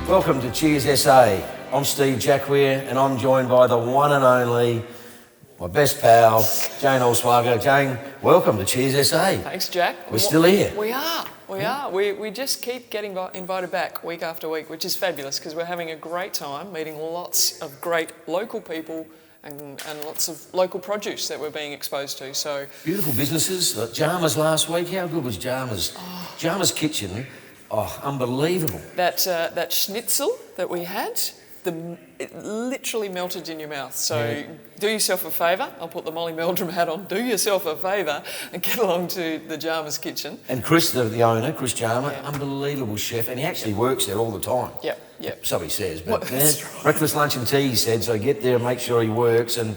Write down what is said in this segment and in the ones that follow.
Welcome to Cheers SA. I'm Steve Jackware and I'm joined by the one and only, my best pal, Jane Olswager. Jane, welcome to Cheers SA. Thanks, Jack. We're still here. We are. We just keep getting invited back week after week, which is fabulous because we're having a great time meeting lots of great local people and lots of local produce that we're being exposed to. So beautiful businesses. Jarma's last week. How good was Jarma's? Jarma's Kitchen. Oh, unbelievable. That schnitzel that we had, it literally melted in your mouth. So do yourself a favour. I'll put the Molly Meldrum hat on. Do yourself a favour and get along to the Jarma's Kitchen. And Chris, the owner, Chris Jarma, unbelievable chef, and he actually works there all the time. Yep. So he says. But right. Breakfast, lunch and tea, he said. So get there and make sure he works and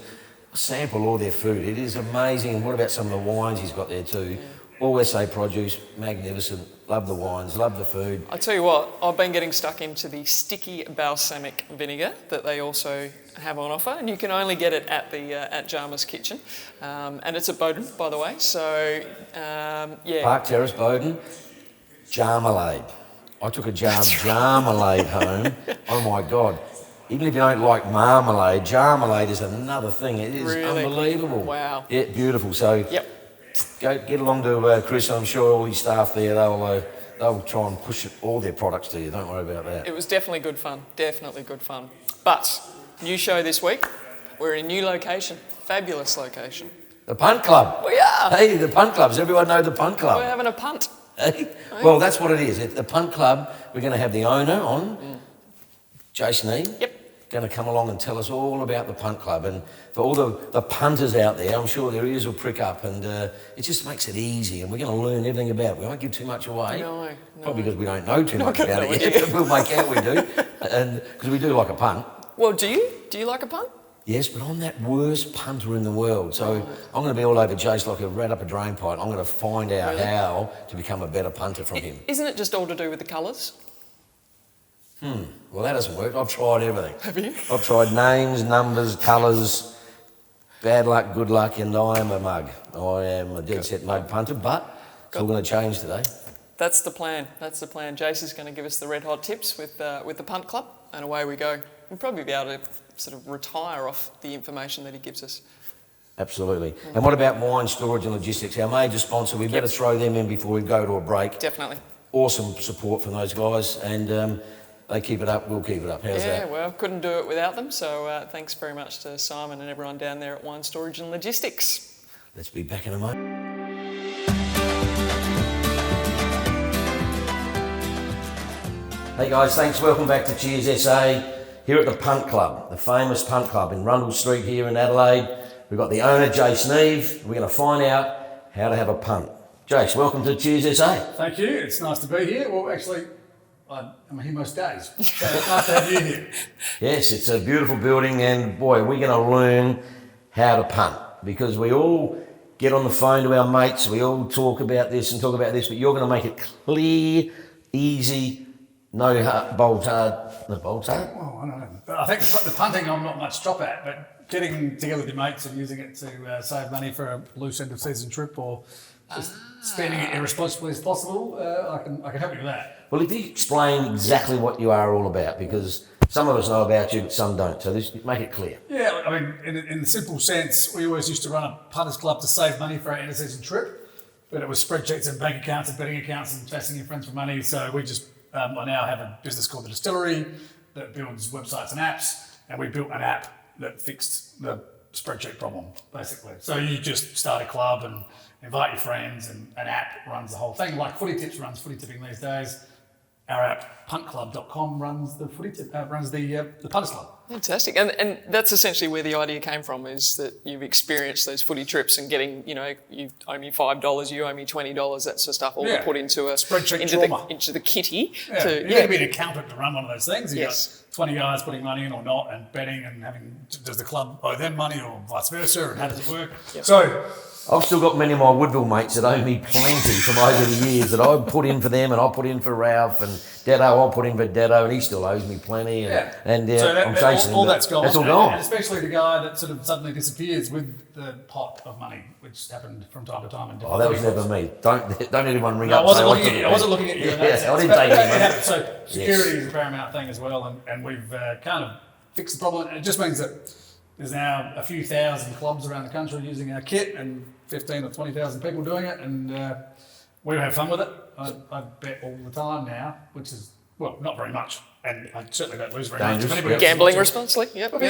sample all their food. It is amazing. And what about some of the wines he's got there too? All SA produce, magnificent. Love the wines, love the food. I tell you what, I've been getting stuck into the sticky balsamic vinegar that they also have on offer, and you can only get it at Jarma's Kitchen, and it's at Bowden, by the way. So Park Terrace, Bowden, Jarmalade. I took a jar of Jarmalade home. Oh my God! Even if you don't like marmalade, Jarmalade is another thing. It is really unbelievable. Wow. Yeah, beautiful. So. Yep. Go get along to Chris. I'm sure all his staff there, they'll try and push all their products to you. Don't worry about that. It was definitely good fun. But new show this week. We're in a new location. Fabulous location. The Punt Club. We are. Hey, the Punt Club. Does everyone know the Punt Club? We're having a punt. Hey. Well, that's what it is. At the Punt Club, we're going to have the owner on, Jason Neave. Yep. Going to come along and tell us all about the Punt Club, and for all the punters out there, I'm sure their ears will prick up, and it just makes it easy, and we're going to learn everything about it. We won't give too much away. No. Probably because we don't know too much about it yet, but we'll make out we do, and because we do like a punt. Well, do you? Do you like a punt? Yes, but I'm that worst punter in the world, so I'm going to be all over Jace like a rat up a drain pipe. I'm going to find out how to become a better punter from him. Isn't it just all to do with the colours? Well, that hasn't worked. I've tried everything. Have you? I've tried names, numbers, colours, bad luck, good luck, and I am a mug. I am a dead set mug punter, but it's all going to change today. That's the plan. Jace is going to give us the red hot tips with the Punt Club, and away we go. We'll probably be able to sort of retire off the information that he gives us. Absolutely. And what about wine storage and logistics? Our major sponsor, we better throw them in before we go to a break. Definitely. Awesome support from those guys, and they keep it up, we'll keep it up. How's that? Yeah, well, couldn't do it without them. So thanks very much to Simon and everyone down there at Wine Storage and Logistics. Let's be back in a moment. Hey guys, thanks. Welcome back to Cheers SA. Here at the Punt Club, the famous Punt Club in Rundle Street here in Adelaide. We've got the owner, Jace Neave. We're going to find out how to have a punt. Jace, welcome to Cheers SA. Thank you. It's nice to be here. Well, actually, I'm here most days, so it's nice to have you here. Yes, it's a beautiful building, and boy, we're going to learn how to punt, because we all get on the phone to our mates, we all talk about this and talk about this, but you're going to make it clear, easy, no bolts hard. Oh, I don't know. I think the punting I'm not much top at, but getting together with your mates and using it to save money for a loose end of season trip or just spending it irresponsibly as possible, I can help you with that. Well, if you explain exactly what you are all about, because some of us know about you, but some don't, so make it clear. Yeah, I mean, in the simple sense, we always used to run a punters club to save money for our end-of-season trip, but it was spreadsheets and bank accounts and betting accounts and chasing your friends for money, so we just, I now have a business called The Distillery that builds websites and apps, and we built an app that fixed the spreadsheet problem, basically. So you just start a club and invite your friends, and an app runs the whole thing. Like Footy Tips runs footy tipping these days. Our app, puntclub.com, runs the the Punters Club. Fantastic. And that's essentially where the idea came from, is that you've experienced those footy trips and getting, you owe me $5, you owe me $20, that sort of stuff, all put into a spreadsheet into the kitty. Yeah. You need to be an accountant to run one of those things. You've got 20 guys putting money in or not, and betting and does the club owe them money or vice versa, and how does it work? Yep. So I've still got many of my Woodville mates that owe me plenty from over the years that I put in for them, and I put in for Ralph, and Daddo, I put in for Daddo, and he still owes me plenty. And So I'm chasing all him, but that's gone. That's all gone. And especially the guy that sort of suddenly disappears with the pot of money, which happened from time to time. In Oh, that was never me. Don't anyone ring No, up. I wasn't and looking say, at you. I wasn't looking at you. Yeah, in that sense. I didn't But take any money. So security is a paramount thing as well, and we've kind of fixed the problem. And it just means that there's now a few thousand clubs around the country using our kit, and 15 or 20,000 people doing it, and we have fun with it. I bet all the time now, which is, well, not very much, and I certainly don't lose very much. Dangerous, If anybody else Gambling wants to- responsibly. Yep. Well,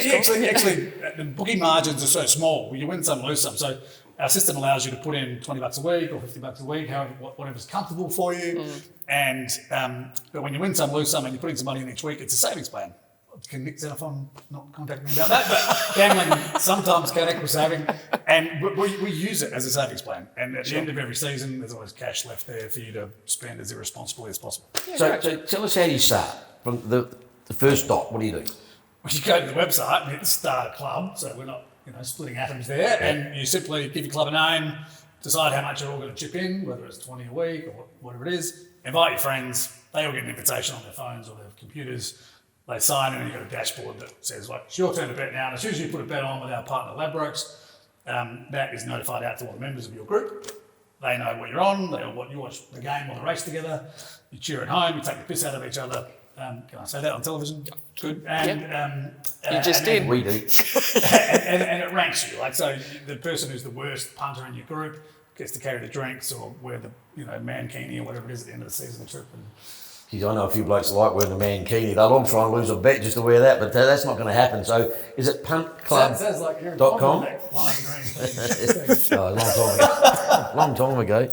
actually, the booking margins are so small. You win some, lose some. So our system allows you to put in $20 a week or $50 a week, however, whatever's comfortable for you. And but when you win some, lose some, and you're putting some money in each week, it's a savings plan. Can Nick Xenophon not contact me about that? But gambling sometimes can equal saving, and we use it as a savings plan. And at the end of every season, there's always cash left there for you to spend as irresponsibly as possible. So tell us how you start from the first dot. What do you do? Well, you go to the website and hit start a club, so we're not splitting atoms there, and you simply give your club a name, decide how much you're all going to chip in, whether it's 20 a week or whatever it is, invite your friends, they all get an invitation on their phones or their computers, they sign in and you've got a dashboard that says, like, it's your turn to bet now, and as soon as you put a bet on with our partner Ladbrokes, that is notified out to all the members of your group. They know what you're on, you watch the game or the race together, you cheer at home, you take the piss out of each other. Can I say that on television? Good. And, You just did. We do. and it ranks you. Like, so the person who's the worst punter in your group gets to carry the drinks or wear the mankini or whatever it is at the end of the season trip. And Geez, I know a few blokes that like wearing the mankini. They'll all try and lose a bet just to wear that, but that's not going to happen. So is it puntclub.com? sounds like you're in .com? Long time ago.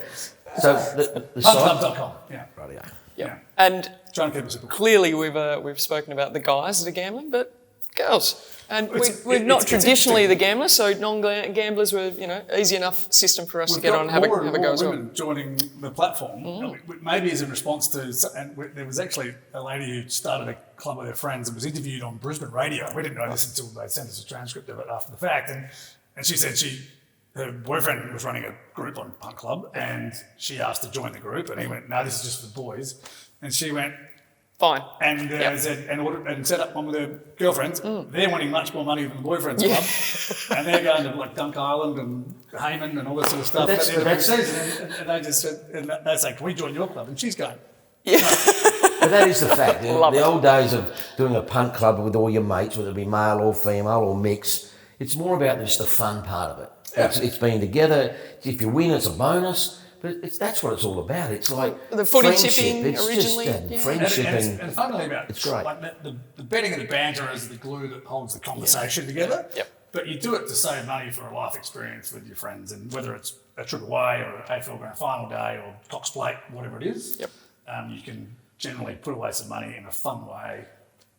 So the site. Puntclub.com. Yeah. Rightio. Yeah. And Trying to keep it simple. clearly we've spoken about the guys that are gambling, but girls. And we're not it's traditionally interesting. the gamblers, so non-gamblers were, easy enough system for us to get on and have a go as well. Women joining the platform, maybe as in response to, and there was actually a lady who started a club with her friends and was interviewed on Brisbane radio. We didn't know this until they sent us a transcript of it after the fact, and she said her boyfriend was running a group on Punt Club, and she asked to join the group, and he went, "No, this is just for the boys," and she went. Fine. And said and set up one with her girlfriends. They're winning much more money than the boyfriend's club, and they're going to like Dunk Island and Hayman and all that sort of stuff at the end of every season. And they just said, and they say, "Can we join your club?" And she's going, Yeah. But that is the fact. Love The it. old days of doing a punt club with all your mates, whether it be male or female or mix, it's more about just the fun part of it. Yeah. It's being together. If you win, it's a bonus. But that's what it's all about. It's like The footy friendship. tipping It's originally, just yeah. friendship and funnily about it's great. Like the betting and the banter is the glue that holds the conversation together. Yep. But you do it to save money for a life experience with your friends, and whether it's a trip away or a AFL Grand Final day or Cox Plate, whatever it is, Yep. You can generally put away some money in a fun way,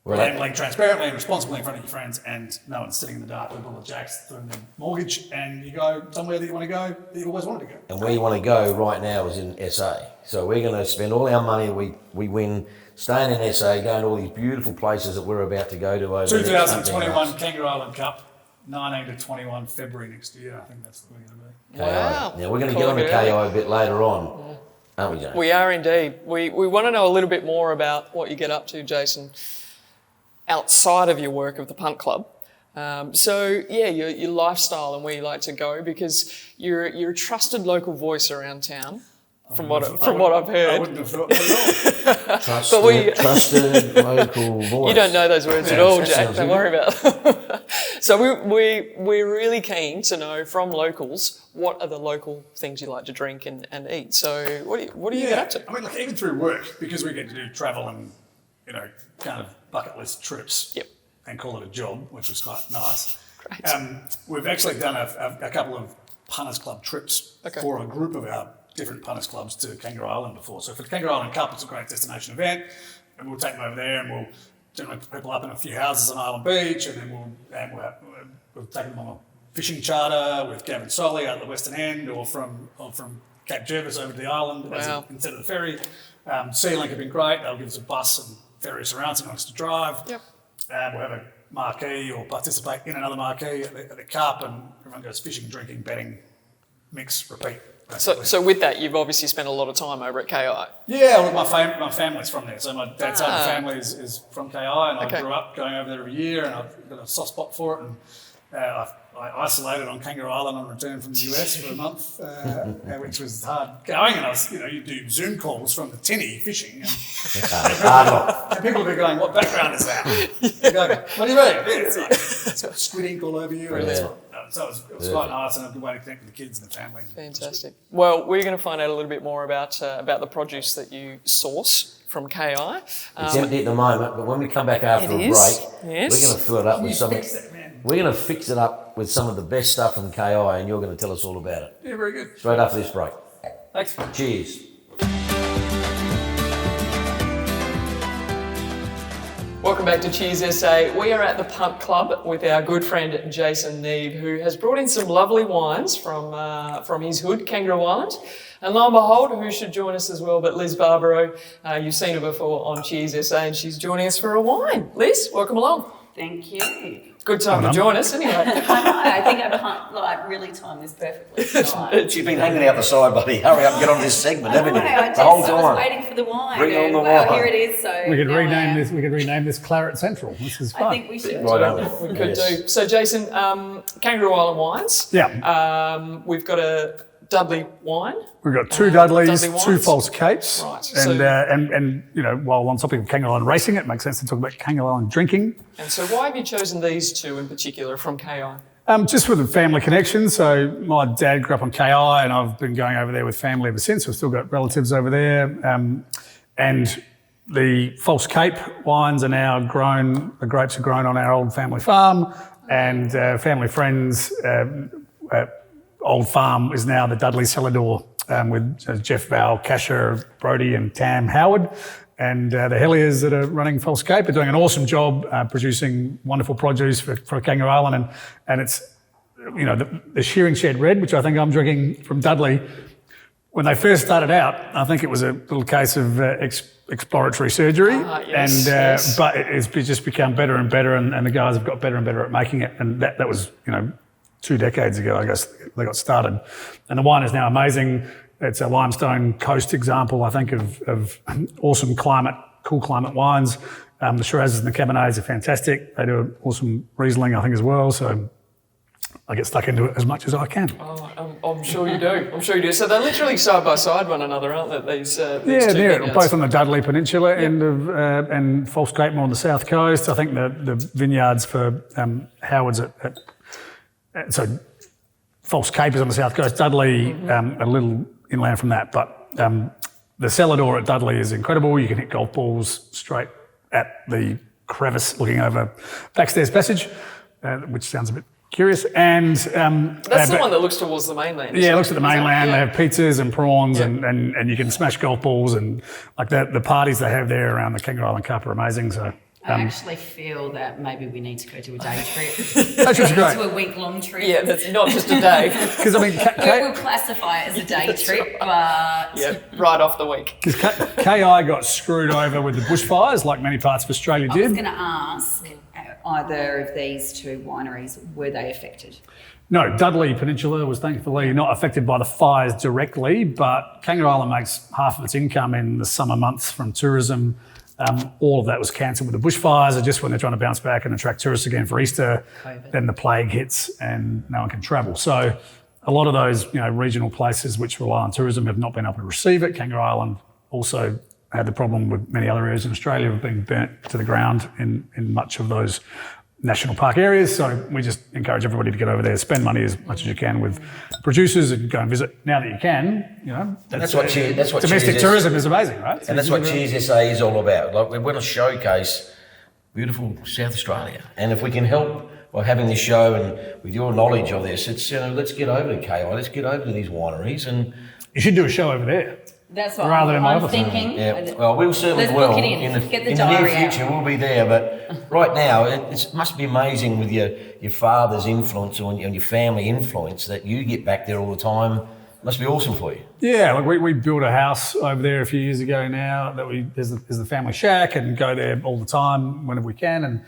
Well, gambling transparently and responsibly in front of your friends, and no one's sitting in the dark with all the jacks through their mortgage, and you go somewhere that you want to go that you always wanted to go. And where you want to go right now is in SA. So we're going to spend all our money we win staying in SA, going to all these beautiful places that we're about to go to over the next 2021 Kangaroo Island Cup, 19 to 21 February next year. I think that's what we're going to be. KI. Wow. Now we're going to Call get on it to early. KI a bit later on, aren't we, Jane? We are indeed. We want to know a little bit more about what you get up to, Jason, outside of your work of the Punt Club. Your lifestyle and where you like to go, because you're a trusted local voice around town, from what I've I heard. wouldn't have thought that at all. Trusted local voice. You don't know those words at Yeah, all, that Jack. sounds Don't good. worry about it. So we're really keen to know from locals what are the local things you like to drink and eat. So what do you get up to? I mean, like even through work, because we get to do travel and kind of bucket list trips. Yep. And call it a job, which was quite nice. Great. We've actually done a couple of Punters Club trips for a group of our different Punters Clubs to Kangaroo Island before. So for the Kangaroo Island Cup, it's a great destination event, and we'll take them over there, and we'll generally put people up in a few houses on Island Beach, and then we'll take them on a fishing charter with Gavin Solly out at the Western End, or from Cape Jervis over to the island instead of the ferry. Sea-Link have been great. They'll give us a bus and various surrounds and us to drive. Yep. We'll have a marquee or participate in another marquee at the Cup, and everyone goes fishing, drinking, betting, mix, repeat. So with that, you've obviously spent a lot of time over at KI. Yeah, well, my family's from there. So my dad's side of the family is from KI, and I grew up going over there every year, and I've got a soft spot for it. And I isolated on Kangaroo Island on return from the US for a month, which was hard going. And you do Zoom calls from the tinny fishing, and people would be going, "What background is that?" You go, "What do you mean?" It's got squid ink all over you. So it was quite nice, and a good way to connect with the kids and the family. Fantastic. Well, we're going to find out a little bit more about the produce that you source from KI. It's empty at the moment, but when we come back after a break, we're going to fill it up with some. We're going to fix it up with some of the best stuff from KI, and you're going to tell us all about it. Yeah, very good. Straight after this break. Thanks. Cheers. Welcome back to Cheers SA. We are at the Punt Club with our good friend Jason Neave, who has brought in some lovely wines from his hood, Kangaroo Island. And lo and behold, who should join us as well but Liz Barbaro. You've seen her before on Cheers SA, and she's joining us for a wine. Liz, welcome along. Thank you. Good time to join us anyway. I think I really timed this perfectly tonight. You've been hanging out the side, buddy. Hurry up and get on this segment, haven't you? I The whole time. was waiting for the wine. Bring on the well, wine. here it is. So We could now rename this. We could rename this Claret Central. This is fun. I think we should. Right on. We could do. So, Jason, Kangaroo Island wines. Yeah. We've got a Dudley wine. We've got two Dudleys, Dudley two wines. false capes, Right, and while on topic of Kangaroo Island racing, it makes sense to talk about Kangaroo Island drinking. And so why have you chosen these two in particular from KI? Just with a family connection. So my dad grew up on KI, and I've been going over there with family ever since. We've still got relatives over there, and the false cape wines are now grown. The grapes are grown on our old family farm, and family friends. Old farm is now the Dudley Cellador with Jeff Val, Kasher, Brody and Tam Howard. And the Helliers that are running False Cape are doing an awesome job producing wonderful produce for Kangaroo Island. And it's, the Shearing Shed Red, which I think I'm drinking from Dudley. When they first started out, I think it was a little case of exploratory surgery. Yes. But it's just become better and better, and the guys have got better and better at making it. And that was, 2 decades ago, I guess they got started. And the wine is now amazing. It's a limestone coast example, I think, of awesome cool climate wines. The Shirazes and the Cabernets are fantastic. They do an awesome Riesling, I think, as well. So I get stuck into it as much as I can. Oh, I'm sure you do. I'm sure you do. So they're literally side by side one another, aren't they? These two near vineyards? both on the Dudley Peninsula end of and False Cape more on the south coast. I think the vineyards for Howard's so False Cape is on the south coast. Dudley a little inland from that, but the Cellador at Dudley is incredible. You can hit golf balls straight at the crevice looking over Backstairs Passage, which sounds a bit curious. And that's the one that looks towards the mainland. Yeah, it looks at the mainland. Yeah. They have pizzas and prawns, and you can smash golf balls, and like the parties they have there around the Kangaroo Island Cup are amazing. So I actually feel that maybe we need to go to a day trip. that's just great. To a week-long trip. Yeah, that's not just a day. Because I mean, We'll classify it as a day trip, but right off the week. Because KI got screwed over with the bushfires, like many parts of Australia I was did. going to ask, either of these two wineries, were they affected? No, Dudley Peninsula was thankfully not affected by the fires directly, but Kangaroo Island makes half of its income in the summer months from tourism. All of that was cancelled with the bushfires, and just when they're trying to bounce back and attract tourists again for Easter, then the plague hits and no one can travel. So a lot of those regional places which rely on tourism have not been able to receive it. Kangaroo Island also had the problem with many other areas in Australia of being burnt to the ground in much of those national park areas. So we just encourage everybody to get over there, spend money as much as you can with producers, and go and visit now that you can. That's what domestic Cheers tourism is amazing, right? And that's what Cheers SA is all about. Like, we want to showcase beautiful South Australia, and if we can help by having this show and with your knowledge of this, it's let's get over to KI, let's get over to these wineries, and you should do a show over there. That's what Rather than my I'm other thinking. Yeah, well, we'll certainly Let's will. book it in. the Get the near diary future, out. we'll be there. But right now, it must be amazing with your father's influence and your family influence that you get back there all the time. Must be awesome for you. Yeah, like we built a house over there a few years ago now that there's the family shack, and go there all the time whenever we can.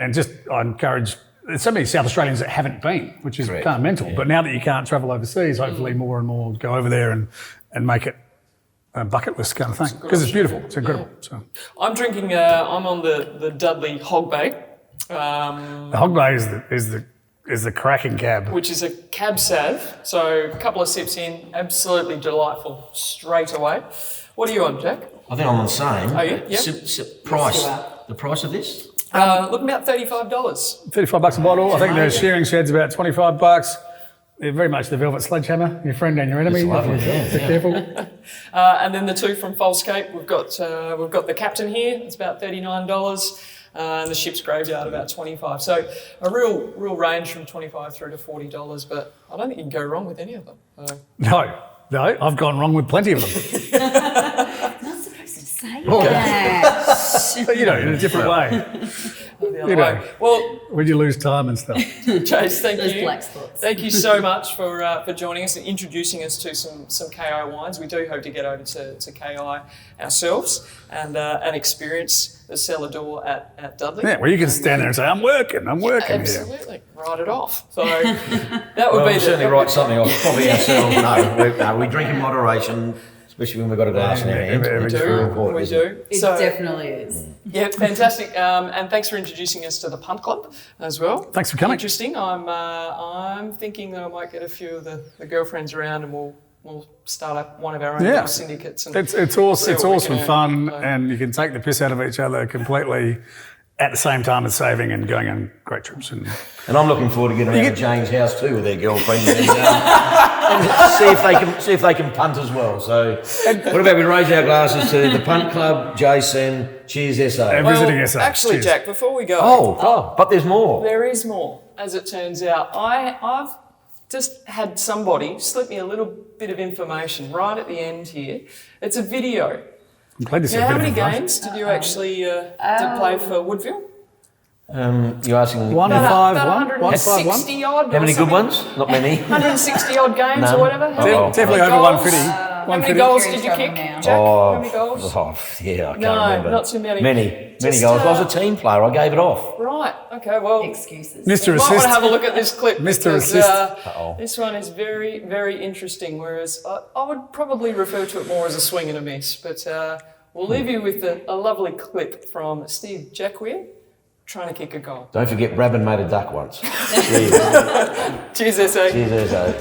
And just I encourage there's so many South Australians that haven't been, which is kind of mental. But now that you can't travel overseas, hopefully more and more go over there and make it a bucket list kind of thing, because it's beautiful. It's incredible. So I'm drinking. I'm on the Dudley Hog Bay. the Hog Bay is the cracking cab. Which is a cab sav. So a couple of sips in, absolutely delightful straight away. What are you on, Jack? I think I'm on the same. Are you? Yep. Price. The price of this? Looking about $35. $35 a bottle. I think the shearing shed's about $25. They're very much the velvet sledgehammer, your friend and your enemy. It's lovely, Be careful. And then the two from Falscape, we've got the Captain here. It's about $39. And the Ship's Graveyard about $25. So a real range from $25 through to $40. But I don't think you can go wrong with any of them. No, I've gone wrong with plenty of them. Not supposed to say that. But, in a different way. Well, When you lose time and stuff. Chase, thank Those you. black spots. Thank you so much for joining us and introducing us to some KI wines. We do hope to get over to KI ourselves and experience the cellar door at Dudley. Yeah, where you can stand there and say, I'm working here. Absolutely. Write it off. So that would be certainly write something off. Probably ourselves. No, we drink in moderation, especially when we've got a glass in our hand. We It's very important, We isn't it? do. It So, definitely is. yeah, fantastic. And thanks for introducing us to the Punt Club as well. Thanks for coming. Interesting. I'm thinking that I might get a few of the girlfriends around and we'll start up one of our own little syndicates. And It's awesome. It's what we awesome can fun, earn. and you can take the piss out of each other completely at the same time as saving and going on great trips. And And I'm looking forward to getting around to Jane's house too with their girlfriend and see if they can punt as well. So, what about we raise our glasses to the Punt Club, Jason, cheers SA. And visiting SA. Actually, Cheers. Jack, before we go, But there's more. there is more. As it turns out, I've just had somebody slip me a little bit of information right at the end here. It's a video. I'm glad to see Now, a how bit many of advice. games did you actually did play for Woodville? You're asking One About five one. 160 odd. how many good ones? Not many. 160 odd games None. or whatever. How many Definitely over goals? 150. How many 150. goals Very did you trouble kick, now. Jack? How many goals? Yeah, I can't No, remember. not too many. Many Just, goals. I was a team player. I gave it off. Right. Okay. Well, Excuses. Mr. you might want Assist. to have a look at this clip. Mr. because, Assist. this one is very, very interesting. Whereas I would probably refer to it more as a swing and a miss. But we'll leave you with a lovely clip from Steve Jacquier trying to kick a goal. Don't forget, Brabham made a duck once. Cheers, SA. Cheers, SA.